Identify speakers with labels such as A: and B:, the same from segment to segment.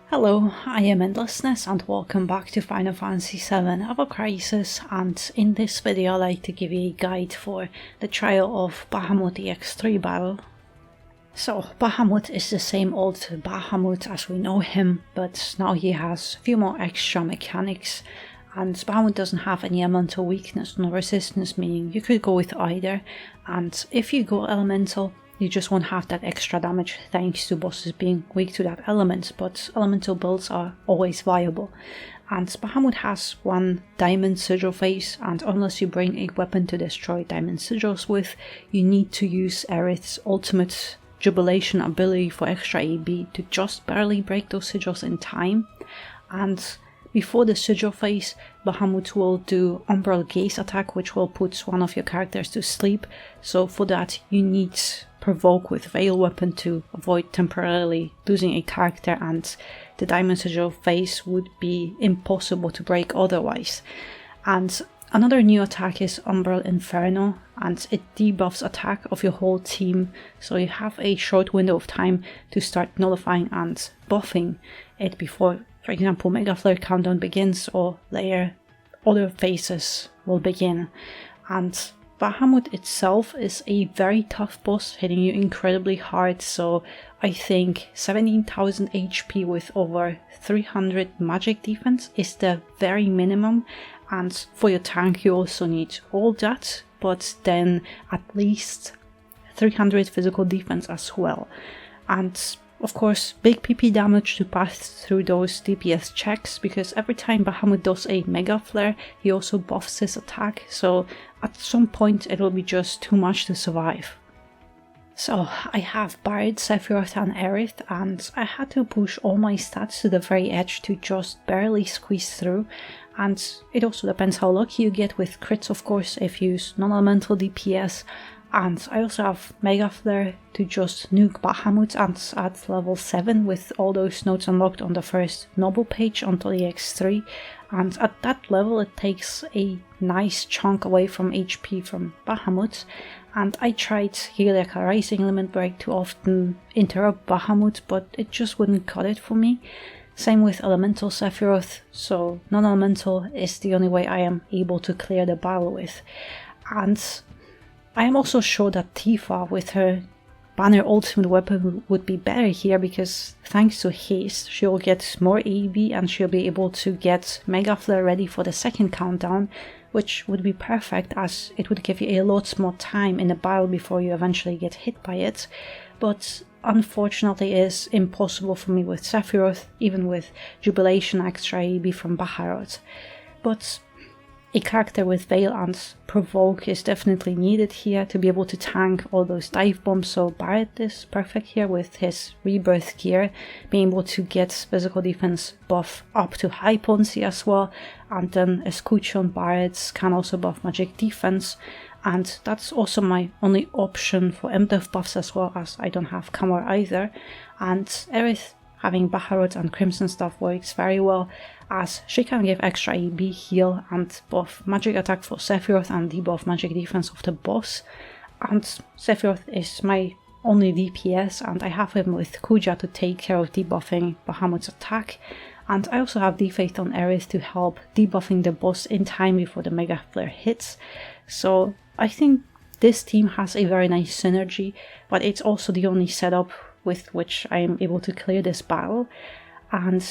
A: Hello, I am Endlessness and welcome back to Final Fantasy VII Ever Crisis, and in this video I'd like to give you a guide for the Trial of Bahamut EX3 battle. So, Bahamut is the same old Bahamut as we know him, but now he has a few more extra mechanics, and Bahamut doesn't have any elemental weakness nor resistance, meaning you could go with either, and if you go elemental, you just won't have that extra damage thanks to bosses being weak to that element, but elemental builds are always viable. And Bahamut has one diamond sigil face, and unless you bring a weapon to destroy diamond sigils with, you need to use Aerith's ultimate jubilation ability for extra AB to just barely break those sigils in time. And before the sigil phase, Bahamut will do Umbral Gaze attack, which will put one of your characters to sleep, so for that you need Provoke with Veil weapon to avoid temporarily losing a character, and the Diamond Sigil phase would be impossible to break otherwise. And another new attack is Umbral Inferno, and it debuffs attack of your whole team, so you have a short window of time to start nullifying and buffing it before, for example, Mega Flare countdown begins or later other phases will begin. And Bahamut itself is a very tough boss, hitting you incredibly hard, so I think 17,000 HP with over 300 magic defense is the very minimum, and for your tank you also need all that, but then at least 300 physical defense as well. And of course, big PP damage to pass through those DPS checks, because every time Bahamut does a Mega Flare, he also buffs his attack, so at some point it will be just too much to survive. So I have Barret, Sephiroth and Aerith, and I had to push all my stats to the very edge to just barely squeeze through, and it also depends how lucky you get with crits, of course, if you use non-elemental DPS. And I also have Mega Flare to just nuke Bahamut at level 7 with all those nodes unlocked on the first noble page until EX3, and at that level it takes a nice chunk away from HP from Bahamut, and I tried Heliaca Rising Element Break to often interrupt Bahamut, but it just wouldn't cut it for me. Same with Elemental Sephiroth, so non-elemental is the only way I am able to clear the battle with. And I am also sure that Tifa with her banner ultimate weapon would be better here, because thanks to haste she'll get more AB and she'll be able to get Mega Flare ready for the second countdown, which would be perfect as it would give you a lot more time in the battle before you eventually get hit by it. But unfortunately it is impossible for me with Sephiroth, even with Jubilation extra AB from Bahamut. But a character with Veil and Provoke is definitely needed here to be able to tank all those dive bombs, so Barret is perfect here with his Rebirth gear, being able to get physical defense buff up to high potency as well, and then Escucho Barret can also buff magic defense, and that's also my only option for MDEF buffs as well, as I don't have Kamar either. And Aerith having Bahamut and Crimson stuff works very well, as she can give extra AB heal and buff magic attack for Sephiroth and debuff magic defense of the boss. And Sephiroth is my only DPS, and I have him with Kuja to take care of debuffing Bahamut's attack. And I also have Defaith on Aerith to help debuffing the boss in time before the Mega Flare hits. So I think this team has a very nice synergy, but it's also the only setup with which I am able to clear this battle, and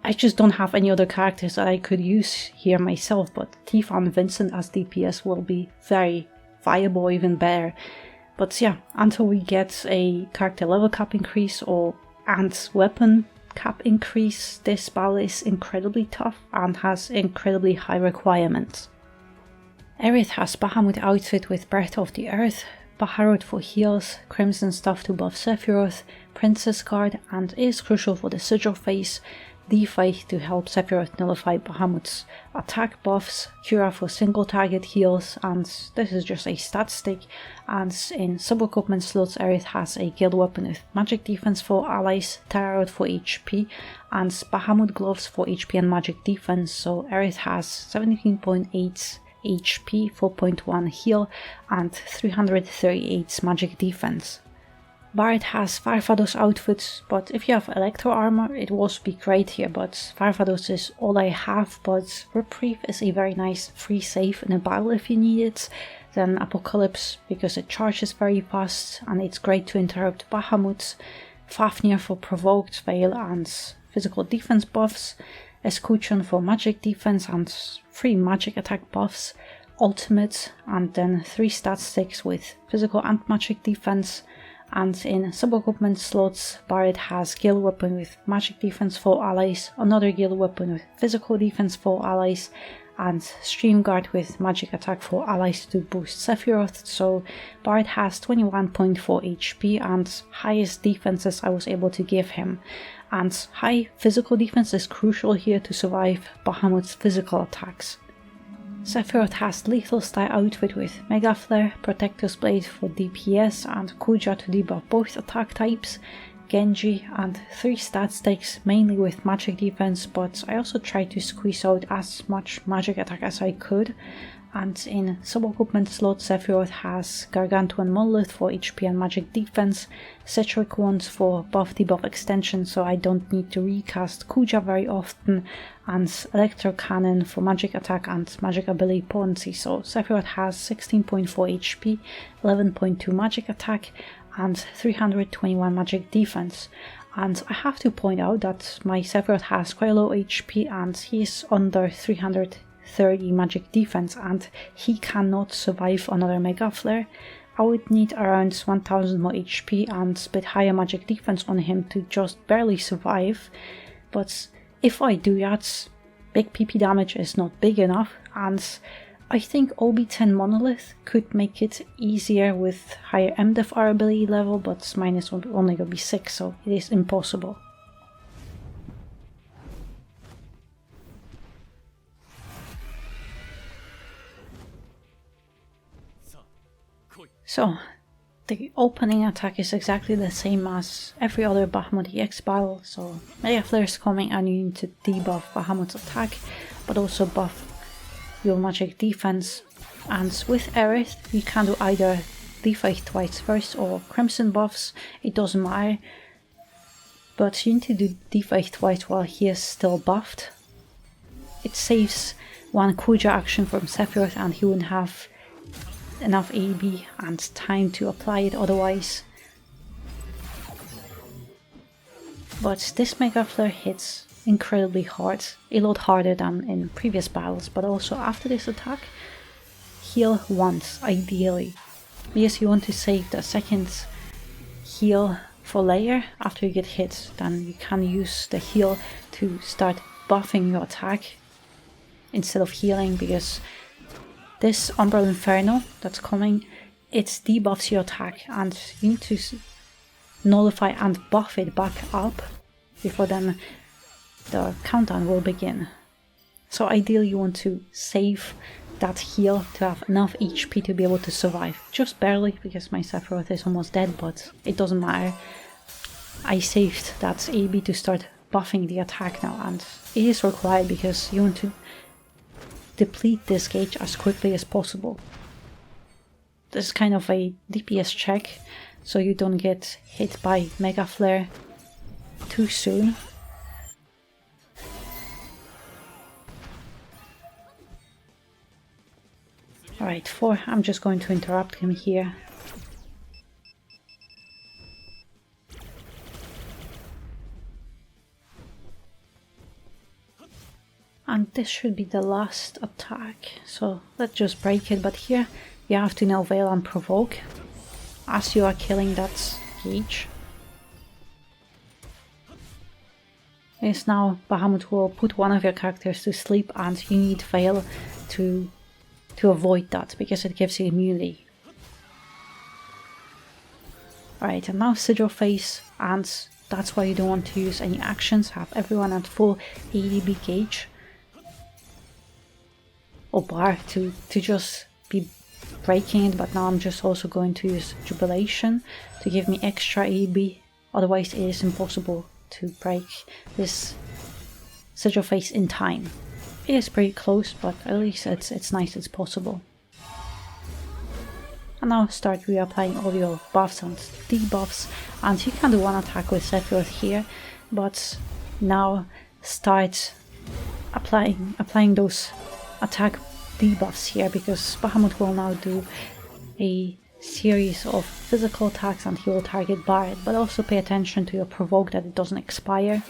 A: I just don't have any other characters that I could use here myself, but Tifa and Vincent as DPS will be very viable, even better. But yeah, until we get a character level cap increase and weapon cap increase, this battle is incredibly tough and has incredibly high requirements. Aerith has Bahamut outfit with Breath of the Earth, Bahamut for heals, Crimson stuff to buff Sephiroth, Princess card, and is crucial for the sigil phase, Defaith to help Sephiroth nullify Bahamut's attack buffs, Cura for single target heals, and this is just a stat stick, and in sub-equipment slots Aerith has a guild weapon with magic defense for allies, Tarot for HP, and Bahamut gloves for HP and magic defense, so Aerith has 17.8 HP, 4.1 heal, and 338 magic defense. Barret has Farfados outfits, but if you have Electro armor it will also be great here, but Farfados is all I have, but Reprieve is a very nice free save in a battle if you need it. Then Apocalypse because it charges very fast and it's great to interrupt Bahamut. Fafnir for Provoked Veil and physical defense buffs. Escutcheon for magic defense and 3 magic attack buffs. Ultimate, and then 3 stat sticks with physical and magic defense. And in sub-equipment slots, Barret has Guild Weapon with magic defense for allies, another Guild Weapon with physical defense for allies, and Stream Guard with magic attack for allies to boost Sephiroth. So Barret has 21.4 HP and highest defenses I was able to give him. And high physical defense is crucial here to survive Bahamut's physical attacks. Sephiroth has Lethal Style outfit with Mega Flare, Protector's Blade for DPS and Kuja to debuff both attack types, Genji, and 3 stat stakes mainly with magic defense, but I also tried to squeeze out as much magic attack as I could. And in sub-equipment slot, Sephiroth has Gargantuan Monolith for HP and magic defense, Cetric Wands for buff debuff extension so I don't need to recast Kuja very often, and Electro Cannon for magic attack and magic ability potency. So Sephiroth has 16.4 HP, 11.2 magic attack and 321 magic defense. And I have to point out that my Sephiroth has quite low HP and he's under 330 magic defense and he cannot survive another Mega Flare. I would need around 1000 more HP and a bit higher magic defense on him to just barely survive, but if I do that, big PP damage is not big enough, and I think OB10 Monolith could make it easier with higher MDFR ability level, but mine is only gonna be 6, so it is impossible. So, the opening attack is exactly the same as every other Bahamut EX battle, so Mega Flare is coming and you need to debuff Bahamut's attack, but also buff your magic defense. And with Aerith, you can do either Defect Twice first or Crimson buffs, it doesn't matter, but you need to do Defect Twice while he is still buffed. It saves one Kuja action from Sephiroth and he wouldn't have enough AB and time to apply it otherwise. But this Mega Flare hits incredibly hard, a lot harder than in previous battles, but also after this attack, heal once ideally, because you want to save the second heal for later after you get hit. Then you can use the heal to start buffing your attack instead of healing, because this Umbral Inferno that's coming, it debuffs your attack and you need to nullify and buff it back up before then the countdown will begin. So ideally you want to save that heal to have enough HP to be able to survive. Just barely, because my Sephiroth is almost dead, but it doesn't matter. I saved that AB to start buffing the attack now, and it is required because you want to deplete this gauge as quickly as possible. This is kind of a DPS check, so you don't get hit by Mega Flare too soon. Alright, 4, I'm just going to interrupt him here. And this should be the last attack, so let's just break it, but here you have to now Veil and Provoke as you are killing that gauge. Yes, now Bahamut will put one of your characters to sleep and you need Veil to avoid that, because it gives you immunity. Alright, and now Sigil Phase, and that's why you don't want to use any actions, have everyone at full ADB gauge. Or bar to just be breaking it, but now I'm just also going to use Jubilation to give me extra ADB, otherwise it is impossible to break this Sigil Phase in time. It is pretty close, but at least it's nice it's possible. And now start reapplying all your buffs and debuffs, and you can do one attack with Sephiroth here, but now start applying those attack debuffs here, because Bahamut will now do a series of physical attacks and he will target Barret, but also pay attention to your provoke that it doesn't expire.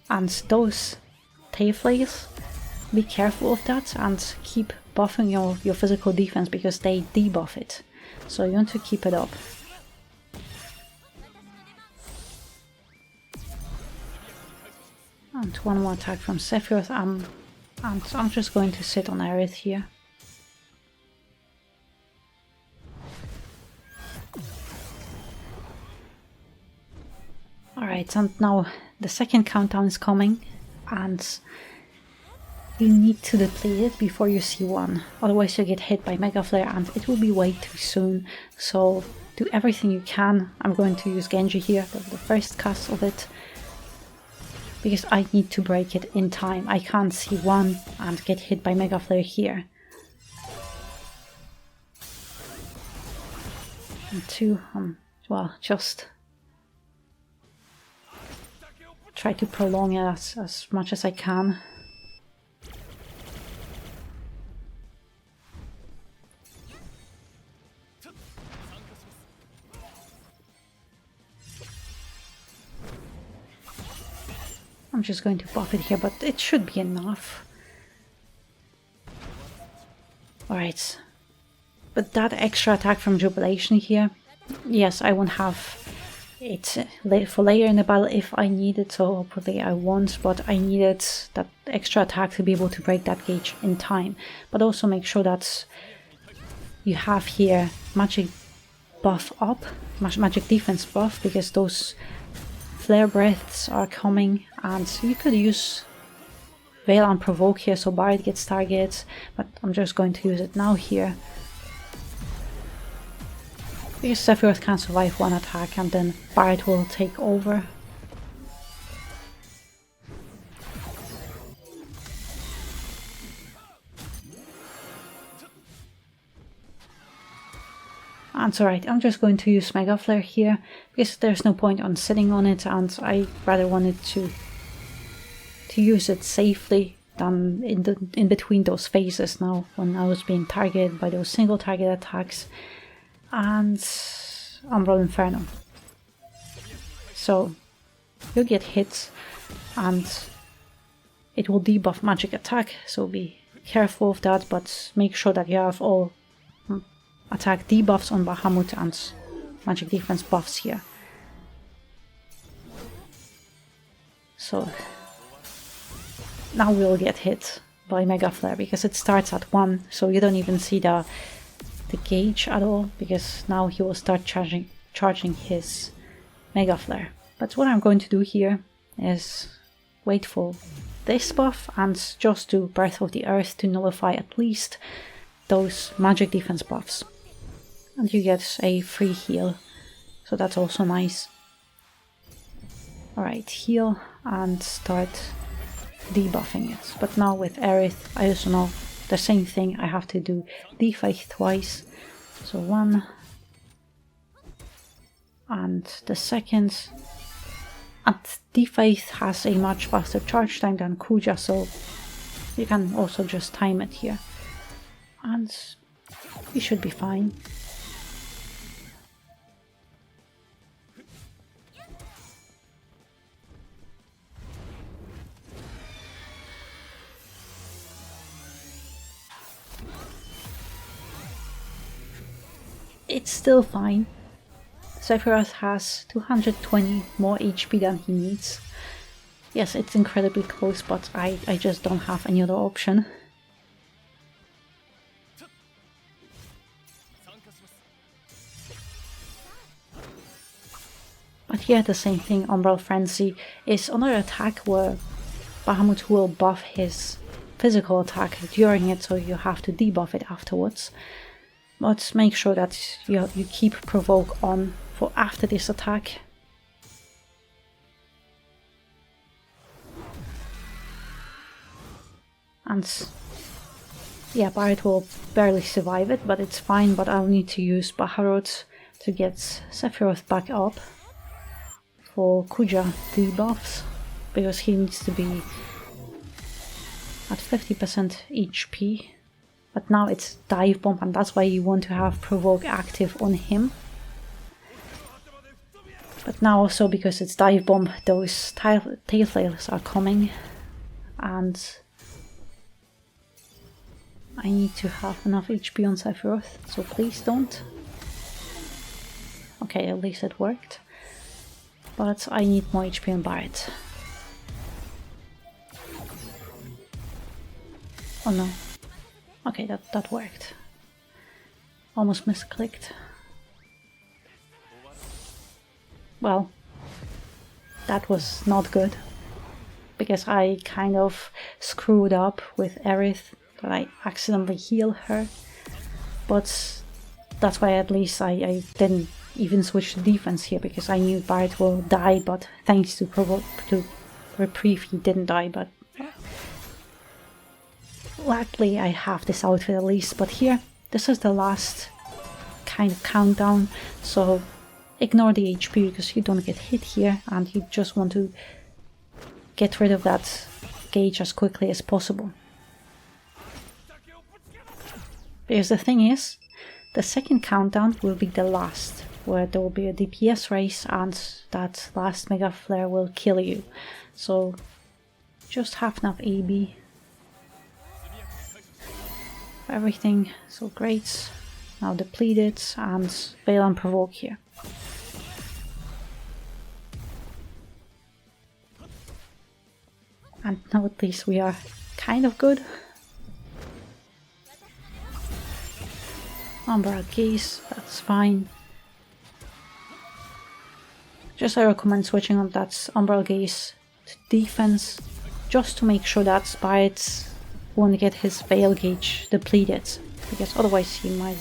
A: And those Tayflays, be careful of that and keep buffing your physical defense because they debuff it. So you want to keep it up. And one more attack from Sephiroth, and I'm just going to sit on Aerith here. Alright, and now the second countdown is coming, and you need to deplete it before you see one, otherwise you get hit by Mega Flare and it will be way too soon. So do everything you can. I'm going to use Genji here, the first cast of it, because I need to break it in time. I can't see one and get hit by Mega Flare here. And two, well, just try to prolong it as much as I can. I'm just going to buff it here, but it should be enough. Alright. But that extra attack from Jubilation here, yes, I won't have it for later in the battle if I need it, so hopefully I won't, but I needed that extra attack to be able to break that gauge in time. But also make sure that you have here magic buff up, magic defense buff, because those flare breaths are coming, and you could use Veil and Provoke here so Barret gets targets, but I'm just going to use it now here. Because Sephiroth can survive one attack and then Barret will take over. And it's alright, I'm just going to use Mega Flare here, because there's no point on sitting on it, and I rather wanted to use it safely than in between those phases now, when I was being targeted by those single target attacks and Umbral Inferno. So you'll get hit and it will debuff magic attack, so be careful of that, but make sure that you have all attack debuffs on Bahamut and magic defense buffs here. So now we'll get hit by Mega Flare because it starts at 1, so you don't even see the gauge at all, because now he will start charging his Mega Flare. But what I'm going to do here is wait for this buff and just do Breath of the Earth to nullify at least those magic defense buffs. And you get a free heal, so that's also nice. Alright, heal and start debuffing it. But now with Aerith, I also know the same thing, I have to do D5 twice. So 1 and the second. And D5 has a much faster charge time than Kuja, so you can also just time it here. And you should be fine. It's still fine. Sephiroth has 220 more HP than he needs. Yes, it's incredibly close, but I just don't have any other option. But here the same thing, Umbral Frenzy is another attack where Bahamut will buff his physical attack during it, so you have to debuff it afterwards. But make sure that you keep Provoke on for after this attack. And yeah, Barret will barely survive it, but it's fine. But I'll need to use Bahamut to get Sephiroth back up for Kuja debuffs, because he needs to be at 50% HP. But now it's Dive Bomb, and that's why you want to have Provoke active on him. But now also, because it's Dive Bomb, those tail flails are coming, and I need to have enough HP on Sephiroth, so please don't. Okay, at least it worked. But I need more HP on Barret. Oh no. Okay, that worked. Almost misclicked. Well, that was not good, because I kind of screwed up with Aerith, that I accidentally healed her. But that's why at least I didn't even switch to defense here, because I knew Barret will die, but thanks to Reprieve he didn't die. But luckily I have this outfit at least. But here, this is the last kind of countdown, so ignore the HP because you don't get hit here, and you just want to get rid of that gauge as quickly as possible. Because the thing is, the second countdown will be the last, where there will be a DPS race, and that last Mega Flare will kill you. So just have enough AB. Everything, so great. Now depleted, and Veil and Provoke here. And now at least we are kind of good. Umbral Gaze, that's fine. Just I recommend switching on that Umbral Gaze to defense, just to make sure that Barret won't get his Veil gauge depleted, because otherwise he might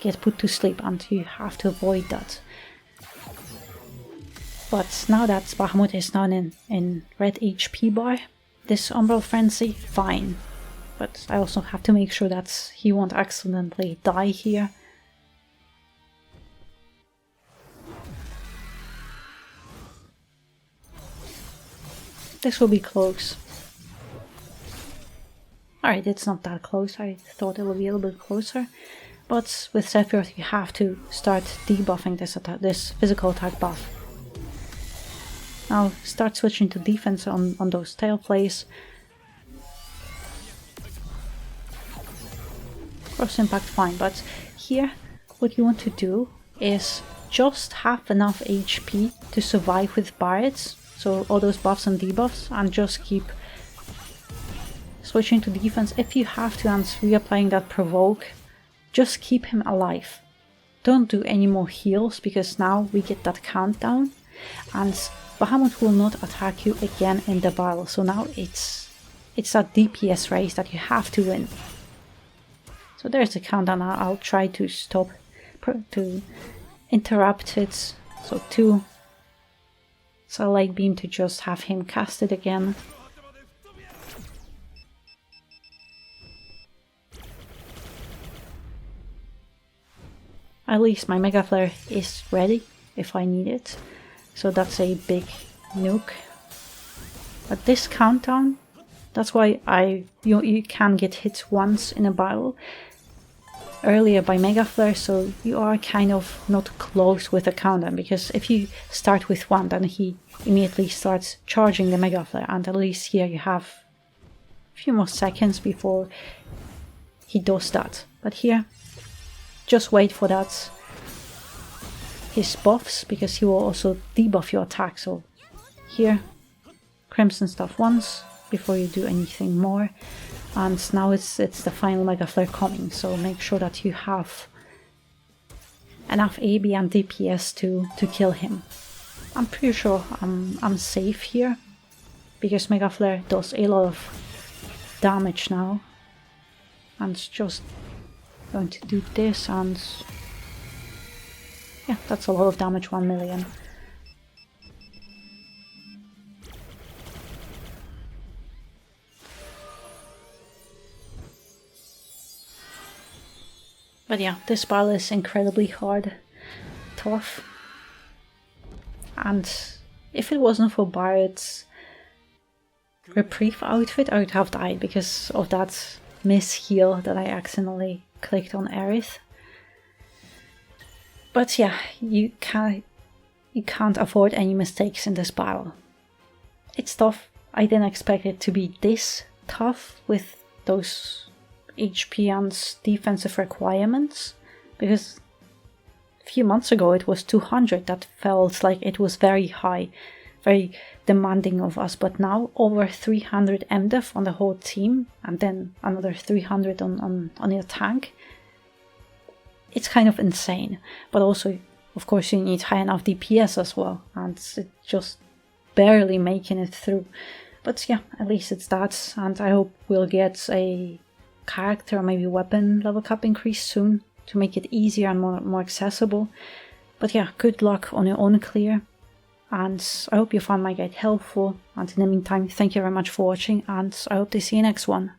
A: get put to sleep, and you have to avoid that. But now that Bahamut is not in red HP bar, this Umbral Frenzy, fine. But I also have to make sure that he won't accidentally die here. This will be close. Alright, it's not that close. I thought it would be a little bit closer. But with Sephiroth you have to start debuffing this physical attack buff. Now start switching to defense on those tail plays. Cross impact fine, but here what you want to do is just have enough HP to survive with Barret, so all those buffs and debuffs, and just keep switching to defense if you have to, and reapplying that Provoke. Just keep him alive. Don't do any more heals, because now we get that countdown, and Bahamut will not attack you again in the battle, so now it's that DPS race that you have to win. So there's the countdown. I'll try to stop, to interrupt it. So 2. So Light Beam to just have him cast it again. At least my Mega Flare is ready if I need it. So that's a big nuke. But this countdown, that's why you can get hit once in a battle earlier by Mega Flare, so you are kind of not close with the countdown, because if you start with 1, then he immediately starts charging the Mega Flare, and at least here you have a few more seconds before he does that. But here, just wait for that, his buffs, because he will also debuff your attack. So here, Crimson stuff once before you do anything more. And now it's the final Mega Flare coming, so make sure that you have enough AB and DPS to kill him. I'm pretty sure I'm safe here, because Mega Flare does a lot of damage now. And it's just going to do this, and yeah, that's a lot of damage, 1 million. But yeah, this battle is incredibly hard, tough. And if it wasn't for Barrett's reprieve outfit, I would have died because of that miss-heal that I accidentally clicked on Aerith. But yeah, you can't afford any mistakes in this battle. It's tough. I didn't expect it to be this tough with those HP and defensive requirements, because a few months ago it was 200. That felt like it was very high, very demanding of us, but now over 300 MDEF on the whole team, and then another 300 on your tank. It's kind of insane, but also, of course, you need high enough DPS as well, and it's just barely making it through. But yeah, at least it's that, and I hope we'll get a character or maybe weapon level cap increase soon to make it easier and more accessible. But yeah, good luck on your own clear, and I hope you found my guide helpful, and in the meantime, thank you very much for watching, and I hope to see you next one.